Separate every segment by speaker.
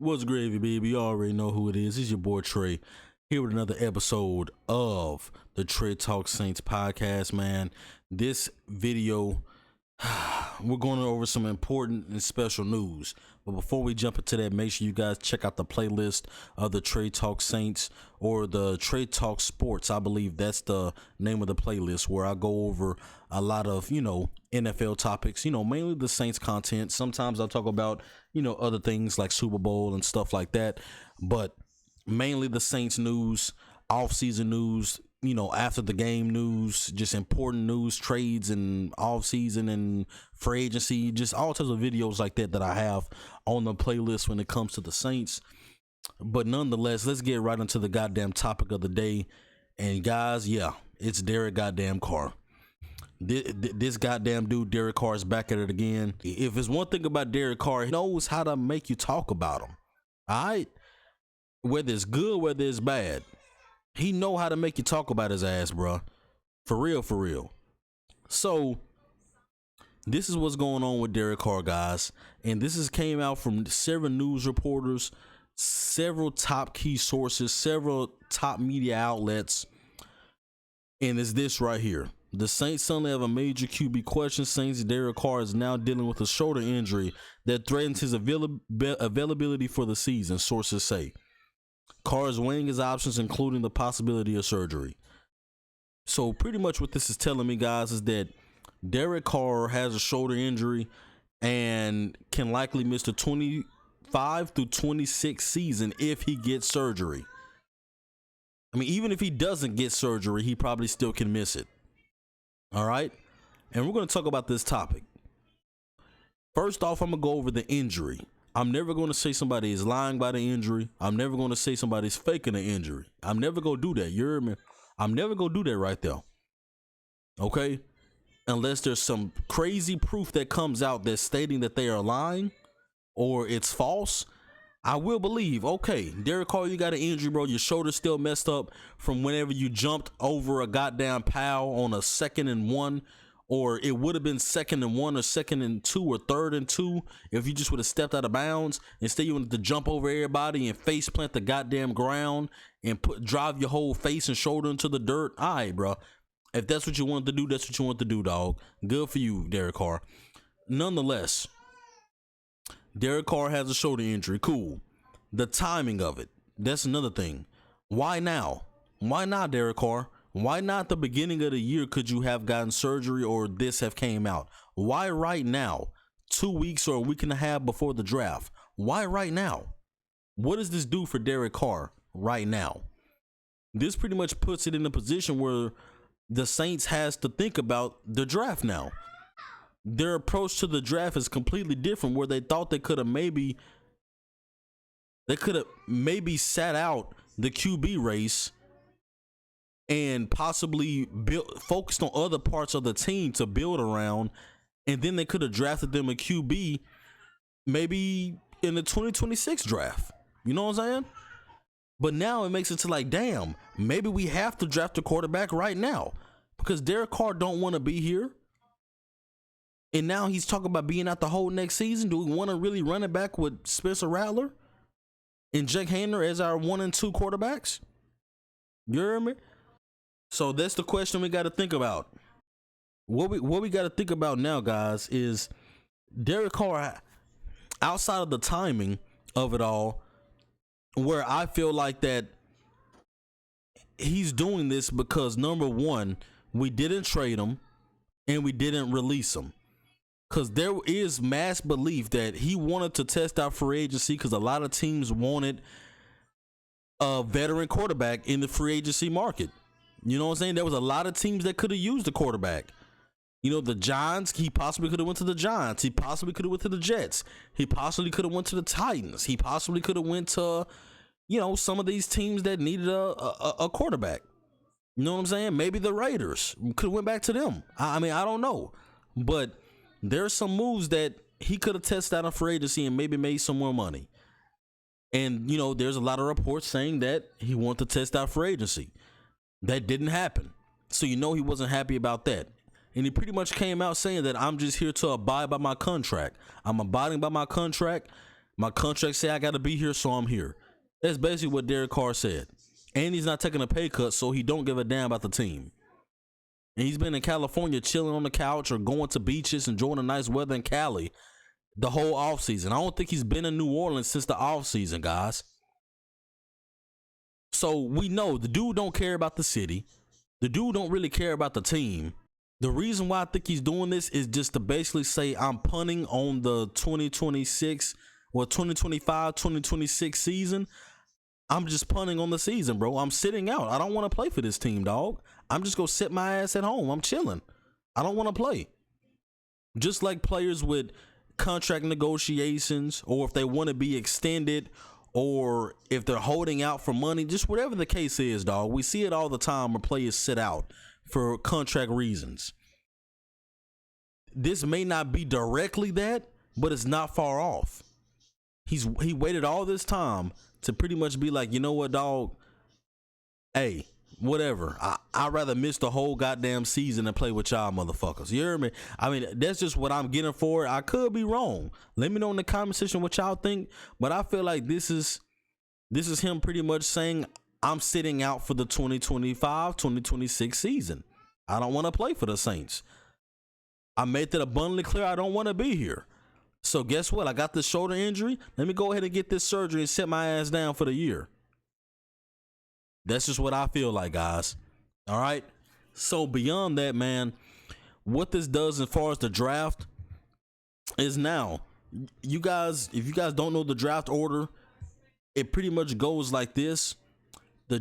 Speaker 1: What's gravy, baby? You already know who it is. It's your boy Trey, here with another episode of the Trey Talk Saints podcast, man. This video, we're going over some important and special news. But before we jump into that, make sure you guys check out the playlist of the Trey Talk Saints or the Trey Talk Sports. I believe that's the name of the playlist, where I go over a lot of, NFL topics, mainly the Saints content. Sometimes I'll talk about, other things like Super Bowl and stuff like that. But mainly the Saints news, off-season news, after the game news, just important news, trades and off-season and free agency, just all types of videos like that I have on the playlist when it comes to the Saints. But nonetheless, let's get right into the goddamn topic of the day. And guys, it's Derek goddamn Carr. This goddamn dude, Derek Carr, is back at it again. If there's one thing about Derek Carr, he knows how to make you talk about him. All right? Whether it's good, whether it's bad. He know how to make you talk about his ass, bro. For real, for real. So, this is what's going on with Derek Carr, guys. And this came out from several news reporters, several top key sources, several top media outlets. And it's this right here. The Saints suddenly have a major QB question. Saints Derek Carr is now dealing with a shoulder injury that threatens his availability for the season, sources say. Carr is weighing his options, including the possibility of surgery. So pretty much what this is telling me, guys, is that Derek Carr has a shoulder injury and can likely miss the 25 through 26 season if he gets surgery. I mean, even if he doesn't get surgery, he probably still can miss it. All right? And we're going to talk about this topic. First off, I'm going to go over the injury. I'm never going to say somebody is lying about the injury. I'm never going to say somebody's faking the injury. I'm never going to do that. You hear me? I'm never going to do that right there. Okay? Unless there's some crazy proof that comes out that's stating that they are lying or it's false, I will believe, okay, Derek Carr, you got an injury, bro. Your shoulder's still messed up from whenever you jumped over a goddamn pile on a 2nd and 1. Or it would have been 2nd and 1 or 2nd and 2 or 3rd and 2 if you just would have stepped out of bounds. Instead, you wanted to jump over everybody and face plant the goddamn ground and drive your whole face and shoulder into the dirt. All right, bro. If that's what you want to do, that's what you want to do, dog. Good for you, Derek Carr. Nonetheless, Derek Carr has a shoulder injury. Cool. The timing of it, that's another thing. Why now? Why not, Derek Carr? Why not the beginning of the year could you have gotten surgery or this have came out? Why right now? 2 weeks or a week and a half before the draft? Why right now? What does this do for Derek Carr right now? This pretty much puts it in a position where the Saints has to think about the draft now. Their approach to the draft is completely different, where they thought they could have maybe sat out the QB race and possibly focused on other parts of the team to build around, and then they could have drafted them a QB maybe in the 2026 draft. You know what I'm saying? But now it makes it to like, damn, maybe we have to draft a quarterback right now because Derek Carr don't want to be here. And now he's talking about being out the whole next season. Do we want to really run it back with Spencer Rattler and Jake Handler as our 1 and 2 quarterbacks? You hear me? So that's the question we got to think about. What we got to think about now, guys, is Derek Carr, outside of the timing of it all, where I feel like that he's doing this because, number one, we didn't trade him and we didn't release him. Because there is mass belief that he wanted to test out free agency because a lot of teams wanted a veteran quarterback in the free agency market. You know what I'm saying? There was a lot of teams that could have used the quarterback. The Giants, he possibly could have went to the Giants. He possibly could have went to the Jets. He possibly could have went to the Titans. He possibly could have went to, some of these teams that needed a quarterback. You know what I'm saying? Maybe the Raiders could have went back to them. I mean, I don't know. But there's some moves that he could have tested out on free agency and maybe made some more money. And, there's a lot of reports saying that he wanted to test out free agency. That didn't happen. So he wasn't happy about that. And he pretty much came out saying that I'm just here to abide by my contract. I'm abiding by my contract. My contract say I got to be here, so I'm here. That's basically what Derek Carr said. And he's not taking a pay cut, so he don't give a damn about the team. And he's been in California chilling on the couch or going to beaches, enjoying the nice weather in Cali the whole offseason. I don't think he's been in New Orleans since the offseason, guys. So we know the dude don't care about the city. The dude don't really care about the team. The reason why I think he's doing this is just to basically say I'm punting on the 2026 or 2025, 2026 season. I'm just punting on the season, bro. I'm sitting out. I don't want to play for this team, dog. I'm just going to sit my ass at home. I'm chilling. I don't want to play. Just like players with contract negotiations, or if they want to be extended, or if they're holding out for money, just whatever the case is, dog. We see it all the time where players sit out for contract reasons. This may not be directly that, but it's not far off. He waited all this time to pretty much be like, you know what, dog? Hey, whatever. I'd rather miss the whole goddamn season and play with y'all motherfuckers. You hear me? I mean, that's just what I'm getting for it. I could be wrong. Let me know in the comment section what y'all think. But I feel like this is him pretty much saying, I'm sitting out for the 2025-2026 season. I don't want to play for the Saints. I made that abundantly clear. I don't want to be here. So guess what? I got this shoulder injury. Let me go ahead and get this surgery and sit my ass down for the year. That's just what I feel like, guys. All right. So beyond that, man, what this does as far as the draft is now, you guys, if you guys don't know the draft order, it pretty much goes like this. The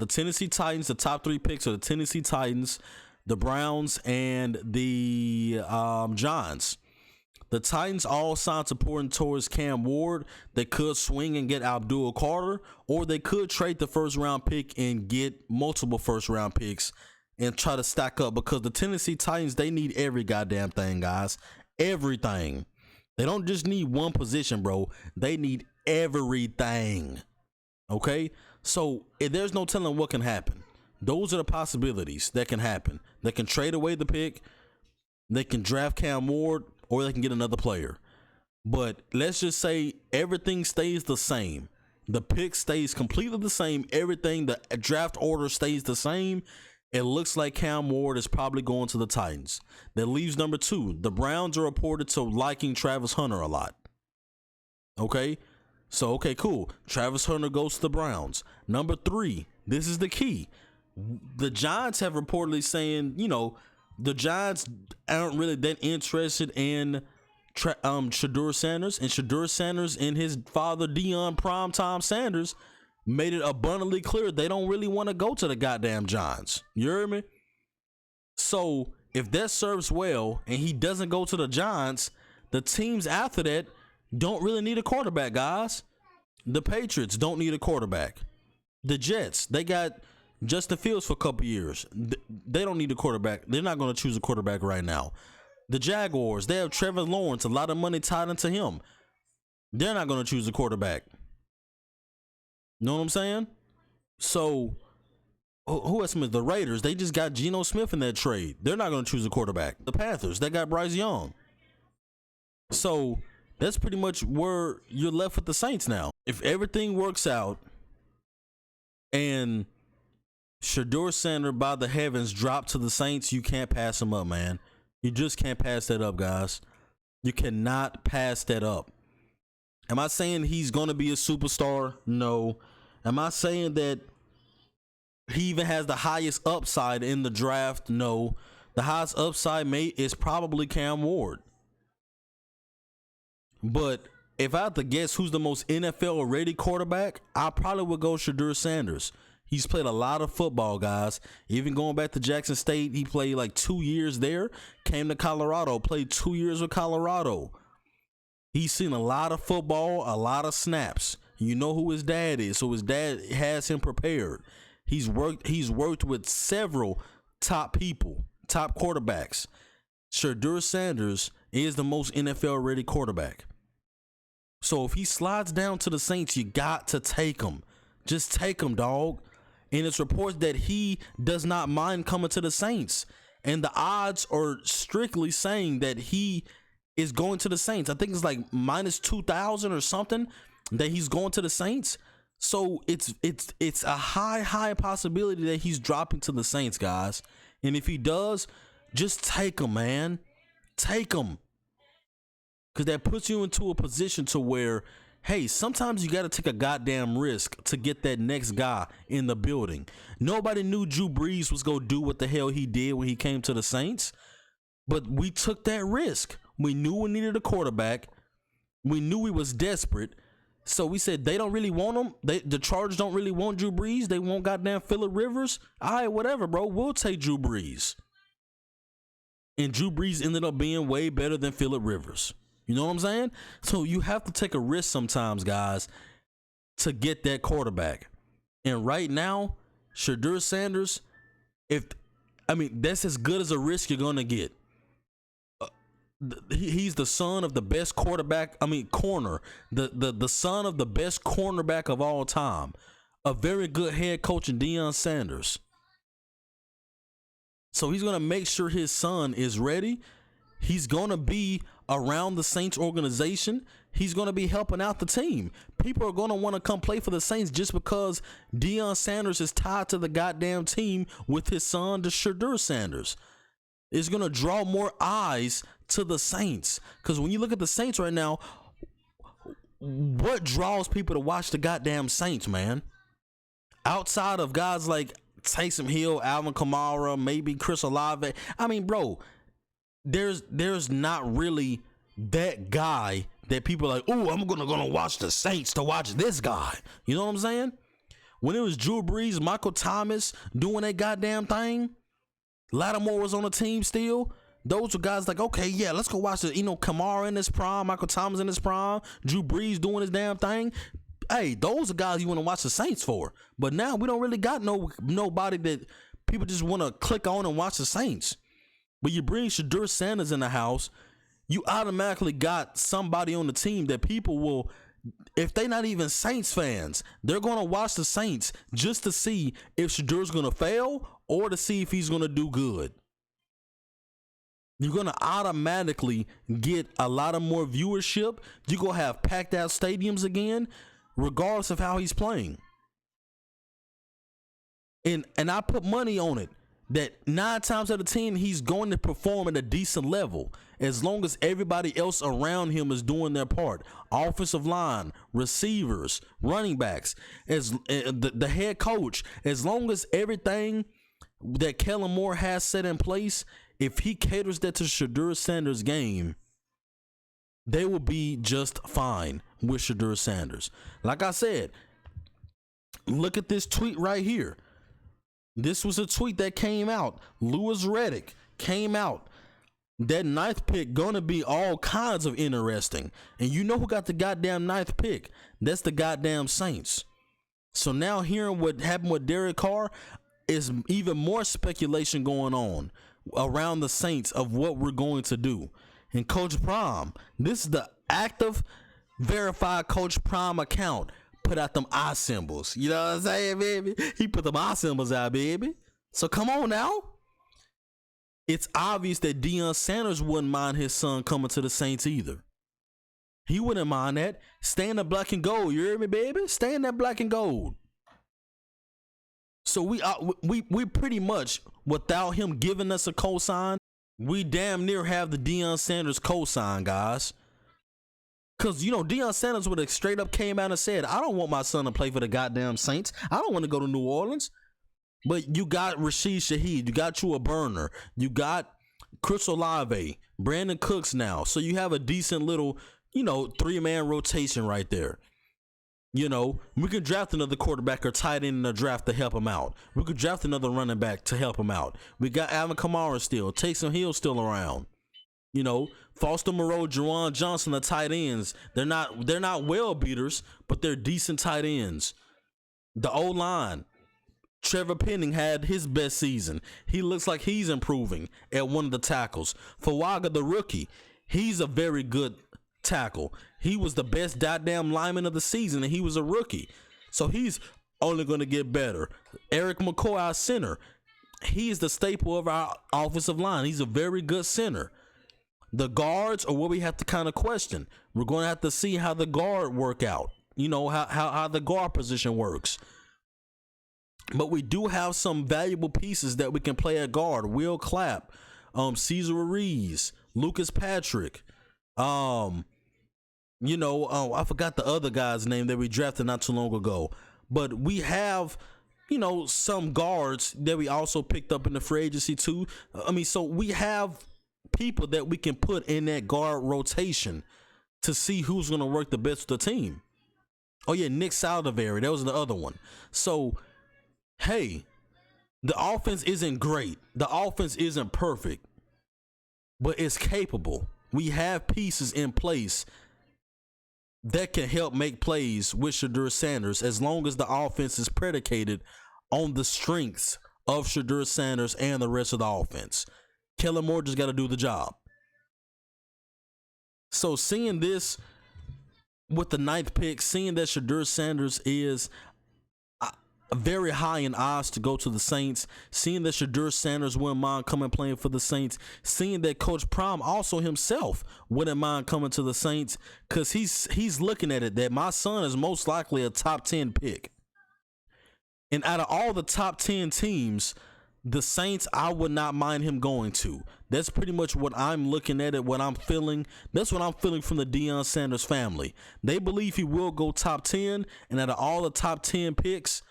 Speaker 1: Tennessee Titans, the top 3 picks are the Tennessee Titans, the Browns, and the Giants. The Titans all signed supporting towards Cam Ward. They could swing and get Abdul Carter, or they could trade the first-round pick and get multiple first-round picks and try to stack up, because the Tennessee Titans, they need every goddamn thing, guys. Everything. They don't just need one position, bro. They need everything. Okay? So there's no telling what can happen. Those are the possibilities that can happen. They can trade away the pick. They can draft Cam Ward, or they can get another player. But let's just say everything stays the same. The pick stays completely the same. Everything, the draft order stays the same. It looks like Cam Ward is probably going to the Titans. That leaves number 2. The Browns are reported to liking Travis Hunter a lot. Okay? So, okay, cool. Travis Hunter goes to the Browns. Number 3, this is the key. The Giants have reportedly saying, the Giants aren't really that interested in Shedeur Sanders, and Shedeur Sanders and his father Deion Primetime Sanders made it abundantly clear they don't really want to go to the goddamn Giants. You hear me? So if that serves well and he doesn't go to the Giants, the teams after that don't really need a quarterback, guys. The Patriots don't need a quarterback. The Jets, they got Justin Fields for a couple years. They don't need a quarterback. They're not going to choose a quarterback right now. The Jaguars, they have Trevor Lawrence, a lot of money tied into him. They're not going to choose a quarterback. Know what I'm saying? So, who else? The Raiders, they just got Geno Smith in that trade. They're not going to choose a quarterback. The Panthers, they got Bryce Young. So, that's pretty much where you're left with the Saints now. If everything works out and Shedeur Sanders by the heavens drop to the Saints, you can't pass him up, man. You just can't pass that up, guys. You cannot pass that up. Am I saying he's going to be a superstar? No. Am I saying that he even has the highest upside in the draft? No. The highest upside is probably Cam Ward. But if I had to guess who's the most NFL-ready quarterback, I probably would go Shedeur Sanders. He's played a lot of football, guys. Even going back to Jackson State, he played like 2 years there. Came to Colorado, played 2 years with Colorado. He's seen a lot of football, a lot of snaps. You know who his dad is, so his dad has him prepared. He's worked with several top people, top quarterbacks. Shedeur Sanders is the most NFL-ready quarterback. So if he slides down to the Saints, you got to take him. Just take him, dog. And it's reports that he does not mind coming to the Saints. And the odds are strictly saying that he is going to the Saints. I think it's like minus 2,000 or something that he's going to the Saints. So it's a high possibility that he's dropping to the Saints, guys. And if he does, just take him, man. Take him. Because that puts you into a position to where, hey, sometimes you got to take a goddamn risk to get that next guy in the building. Nobody knew Drew Brees was going to do what the hell he did when he came to the Saints. But we took that risk. We knew we needed a quarterback. We knew we was desperate. So we said they don't really want him. The Chargers don't really want Drew Brees. They want goddamn Phillip Rivers. All right, whatever, bro. We'll take Drew Brees. And Drew Brees ended up being way better than Phillip Rivers. You know what I'm saying? So you have to take a risk sometimes, guys, to get that quarterback. And right now, Shedeur Sanders, that's as good as a risk you're going to get. He's the son of the best corner, the son of the best cornerback of all time. A very good head coach in Deion Sanders. So he's going to make sure his son is ready. He's going to be around the Saints organization. He's going to be helping out the team. People are going to want to come play for the Saints just because Deion Sanders is tied to the goddamn team with his son, the Shedeur Sanders. It's going to draw more eyes to the Saints. Because when you look at the Saints right now, what draws people to watch the goddamn Saints, man? Outside of guys like Taysom Hill, Alvin Kamara, maybe Chris Olave. I mean, bro, there's not really that guy that people are like, oh, I'm gonna watch the Saints to watch this guy. You know what I'm saying? When it was Drew Brees, Michael Thomas doing that goddamn thing, Lattimore was on the team still. Those were guys like, okay, yeah, let's go watch the, Kamara in his prime, Michael Thomas in his prime, Drew Brees doing his damn thing. Hey, those are guys you want to watch the Saints for. But now we don't really got nobody that people just want to click on and watch the Saints. But you bring Shedeur Sanders in the house, you automatically got somebody on the team that people will, if they're not even Saints fans, they're going to watch the Saints just to see if Shedeur's going to fail or to see if he's going to do good. You're going to automatically get a lot of more viewership. You're going to have packed out stadiums again, regardless of how he's playing. And I put money on it that 9 times out of 10, he's going to perform at a decent level as long as everybody else around him is doing their part. Offensive line, receivers, running backs, as the head coach, as long as everything that Kellen Moore has set in place, if he caters that to Shedeur Sanders' game, they will be just fine with Shedeur Sanders. Like I said, look at this tweet right here. This was a tweet that came out. Louis Riddick came out. That 9th pick gonna be all kinds of interesting. And you know who got the goddamn 9th pick? That's the goddamn Saints. So now hearing what happened with Derek Carr is even more speculation going on around the Saints of what we're going to do. And Coach Prime, this is the active, verified Coach Prime account. Put out them eye symbols. You know what I'm saying, baby? He put them eye symbols out, baby. So come on now. It's obvious that Deion Sanders wouldn't mind his son coming to the Saints either. He wouldn't mind that. Stay in the black and gold. You hear me, baby? Stay in that black and gold. So we pretty much, without him giving us a cosign, we damn near have the Deion Sanders cosign, guys. Because, Deion Sanders would have straight up came out and said, I don't want my son to play for the goddamn Saints. I don't want to go to New Orleans. But you got Rashid Shaheed. You got you a burner. You got Chris Olave, Brandon Cooks now. So you have a decent little, 3-man rotation right there. We could draft another quarterback or tight end in the draft to help him out. We could draft another running back to help him out. We got Alvin Kamara still. Taysom Hill still around. Foster Moreau, Juwan Johnson, the tight ends. They're not well beaters, but they're decent tight ends. The O-line. Trevor Penning had his best season. He looks like he's improving at one of the tackles. Fawaga, the rookie, he's a very good tackle. He was the best goddamn lineman of the season, and he was a rookie. So he's only going to get better. Eric McCoy, our center, he is the staple of our offensive line. He's a very good center. The guards are what we have to kind of question. We're going to have to see how the guard work out. How the guard position works. But we do have some valuable pieces that we can play at guard. Will Clapp, Cesar Ruiz, Lucas Patrick. I forgot the other guy's name that we drafted not too long ago. But we have, some guards that we also picked up in the free agency too. So we have people that we can put in that guard rotation to see who's going to work the best with the team. Oh yeah, Nick Saldivari, that was the other one. So, hey, the offense isn't great. The offense isn't perfect, but it's capable. We have pieces in place that can help make plays with Shedeur Sanders as long as the offense is predicated on the strengths of Shedeur Sanders and the rest of the offense. Kellen Moore just got to do the job. So seeing this with the 9th pick, seeing that Shedeur Sanders is very high in odds to go to the Saints, seeing that Shedeur Sanders wouldn't mind coming playing for the Saints, seeing that Coach Prime also himself wouldn't mind coming to the Saints, because he's looking at it that my son is most likely a top 10 pick. And out of all the top 10 teams, the Saints, I would not mind him going to. That's pretty much what I'm looking at it, what I'm feeling. That's what I'm feeling from the Deion Sanders family. They believe he will go top 10, and out of all the top 10 picks,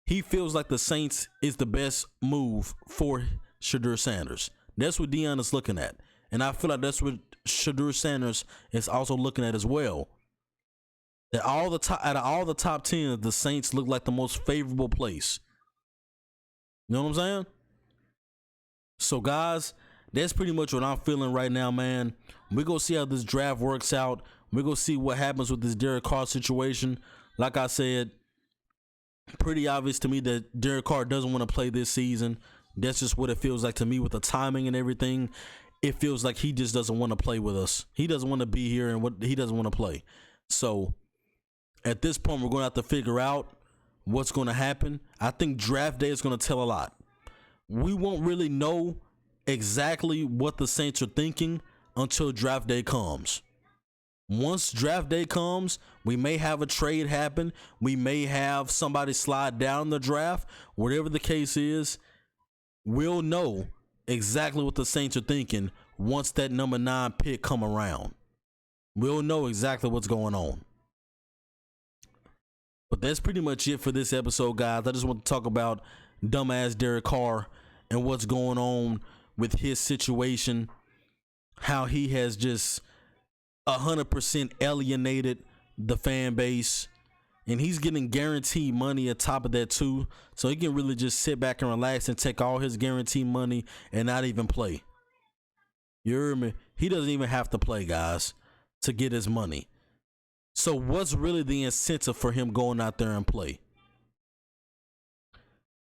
Speaker 1: he feels like the Saints is the best move for Shedeur Sanders. That's what Deion is looking at. And I feel like that's what Shedeur Sanders is also looking at as well. That out of all the top 10, the Saints look like the most favorable place. You know what I'm saying? So, guys, that's pretty much what I'm feeling right now, man. We're going to see how this draft works out. We're going to see what happens with this Derek Carr situation. Like I said, pretty obvious to me that Derek Carr doesn't want to play this season. That's just what it feels like to me with the timing and everything. It feels like he just doesn't want to play with us. He doesn't want to be here, and he doesn't want to play. So, at this point, we're going to have to figure out what's going to happen. I think draft day is going to tell a lot. We won't really know exactly what the Saints are thinking until draft day comes. Once draft day comes, we may have a trade happen. We may have somebody slide down the draft. Whatever the case is, we'll know exactly what the Saints are thinking once that number 9 pick come around. We'll know exactly what's going on. But that's pretty much it for this episode, guys. I just want to talk about dumbass Derek Carr and what's going on with his situation, how he has just 100% alienated the fan base, and he's getting guaranteed money on top of that too, so he can really just sit back and relax and take all his guaranteed money and not even play. You hear me? He doesn't even have to play, guys, to get his money. So what's really the incentive for him going out there and play?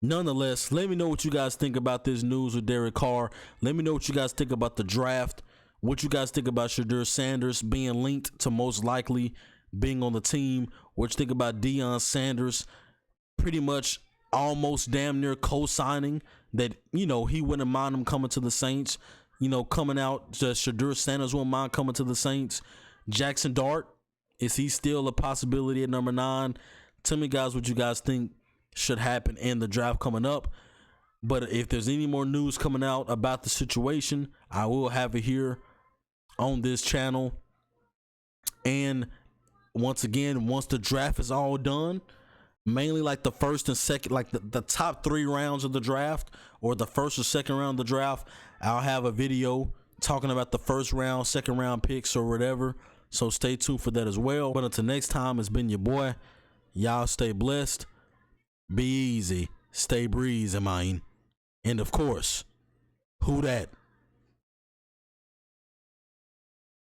Speaker 1: Nonetheless, let me know what you guys think about this news with Derek Carr. Let me know what you guys think about the draft. What you guys think about Shedeur Sanders being linked to most likely being on the team. What you think about Deion Sanders pretty much almost damn near co-signing that, he wouldn't mind him coming to the Saints. Coming out, just Shedeur Sanders wouldn't mind coming to the Saints. Jackson Dart, is he still a possibility at number 9? Tell me, guys, what you guys think should happen in the draft coming up. But if there's any more news coming out about the situation, I will have it here on this channel. And once again, once the draft is all done, mainly like the first and second, like the top 3 rounds of the draft, or the first or second round of the draft, I'll have a video talking about the first round, second round picks or whatever. So stay tuned for that as well. But until next time, it's been your boy. Y'all stay blessed. Be easy. Stay breezy, man. And of course, who dat?